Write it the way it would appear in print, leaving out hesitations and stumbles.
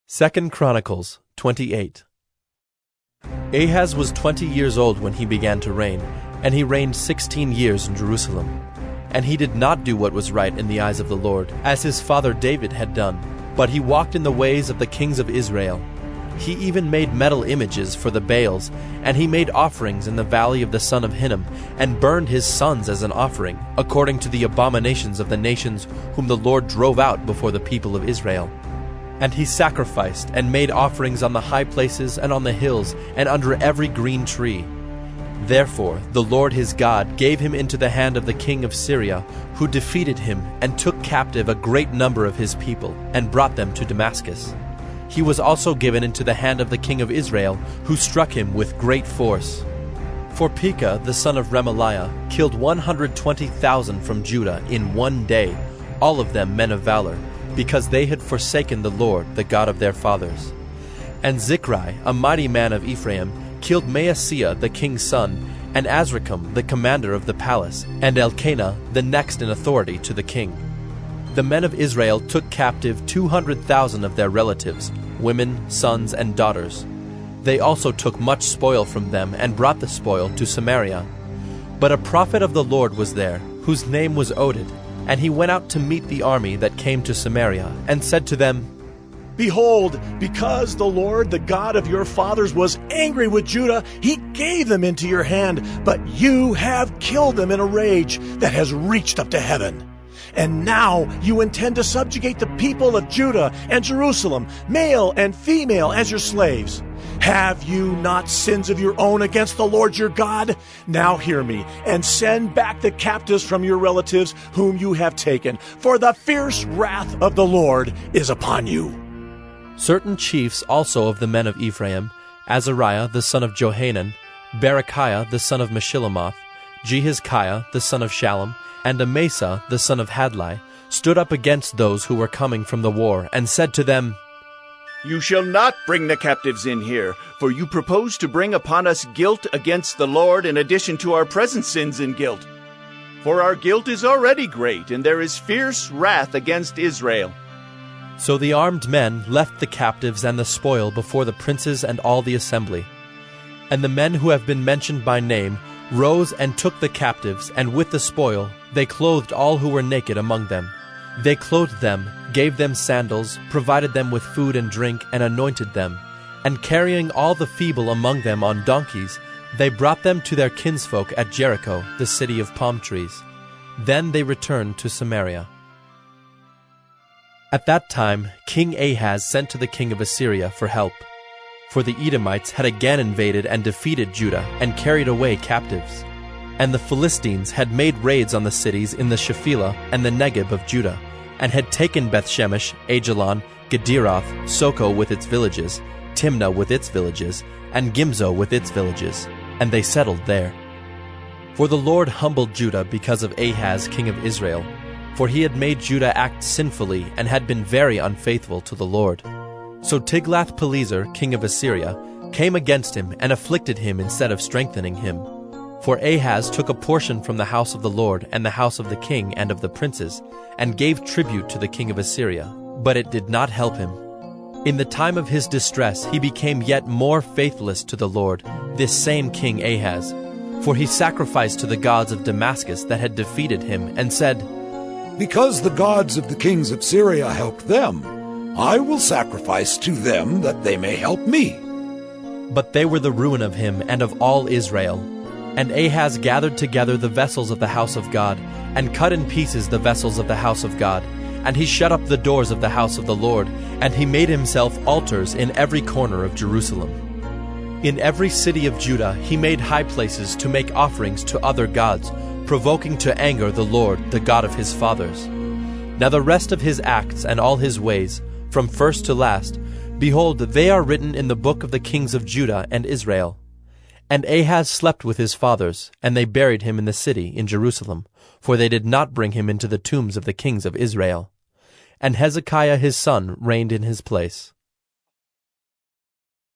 2 Chronicles 28. Ahaz was 20 years old when he began to reign, and he reigned 16 years in Jerusalem. And he did not do what was right in the eyes of the Lord, as his father David had done, but he walked in the ways of the kings of Israel. He even made metal images for the Baals, and he made offerings in the valley of the son of Hinnom, and burned his sons as an offering, according to the abominations of the nations whom the Lord drove out before the people of Israel. And he sacrificed and made offerings on the high places and on the hills and under every green tree. Therefore the Lord his God gave him into the hand of the king of Syria, who defeated him and took captive a great number of his people, and brought them to Damascus. He was also given into the hand of the king of Israel, who struck him with great force. For Pekah the son of Remaliah killed 120,000 from Judah in one day, all of them men of valor, because they had forsaken the Lord, the God of their fathers. And Zichri, a mighty man of Ephraim, killed Maaseiah the king's son, and Azrikam the commander of the palace, and Elkanah the next in authority to the king. The men of Israel took captive 200,000 of their relatives, women, sons, and daughters. They also took much spoil from them, and brought the spoil to Samaria. But a prophet of the Lord was there, whose name was Oded, and he went out to meet the army that came to Samaria, and said to them, Behold, because the Lord, the God of your fathers, was angry with Judah, he gave them into your hand, but you have killed them in a rage that has reached up to heaven. And now you intend to subjugate the people of Judah and Jerusalem, male and female, as your slaves. Have you not sins of your own against the Lord your God? Now hear me, and send back the captives from your relatives whom you have taken, for the fierce wrath of the Lord is upon you. Certain chiefs also of the men of Ephraim, Azariah the son of Johanan, Berechiah the son of Meshillemoth, Jehizkiah the son of Shallum, and Amasa the son of Hadlai, stood up against those who were coming from the war, and said to them, You shall not bring the captives in here, for you propose to bring upon us guilt against the Lord in addition to our present sins and guilt. For our guilt is already great, and there is fierce wrath against Israel. So the armed men left the captives and the spoil before the princes and all the assembly. And the men who have been mentioned by name rose and took the captives, and with the spoil they clothed all who were naked among them. They clothed them, gave them sandals, provided them with food and drink, and anointed them. And carrying all the feeble among them on donkeys, they brought them to their kinsfolk at Jericho, the city of palm trees. Then they returned to Samaria. At that time King Ahaz sent to the king of Assyria for help, for the Edomites had again invaded and defeated Judah and carried away captives. And the Philistines had made raids on the cities in the Shephelah and the Negeb of Judah, and had taken Bethshemesh, Ajalon, Gederoth, Soko with its villages, Timnah with its villages, and Gimzo with its villages, and they settled there. For the Lord humbled Judah because of Ahaz king of Israel, for he had made Judah act sinfully and had been very unfaithful to the Lord. So Tiglath-Pileser king of Assyria came against him and afflicted him instead of strengthening him. For Ahaz took a portion from the house of the Lord and the house of the king and of the princes, and gave tribute to the king of Assyria, but it did not help him. In the time of his distress he became yet more faithless to the Lord, this same king Ahaz. For he sacrificed to the gods of Damascus that had defeated him, and said, Because the gods of the kings of Syria helped them, I will sacrifice to them that they may help me. But they were the ruin of him and of all Israel. And Ahaz gathered together the vessels of the house of God, and cut in pieces the vessels of the house of God. And he shut up the doors of the house of the Lord, and he made himself altars in every corner of Jerusalem. In every city of Judah he made high places to make offerings to other gods, provoking to anger the Lord, the God of his fathers. Now the rest of his acts and all his ways, from first to last, behold, they are written in the book of the kings of Judah and Israel. And Ahaz slept with his fathers, and they buried him in the city in Jerusalem, for they did not bring him into the tombs of the kings of Israel. And Hezekiah his son reigned in his place.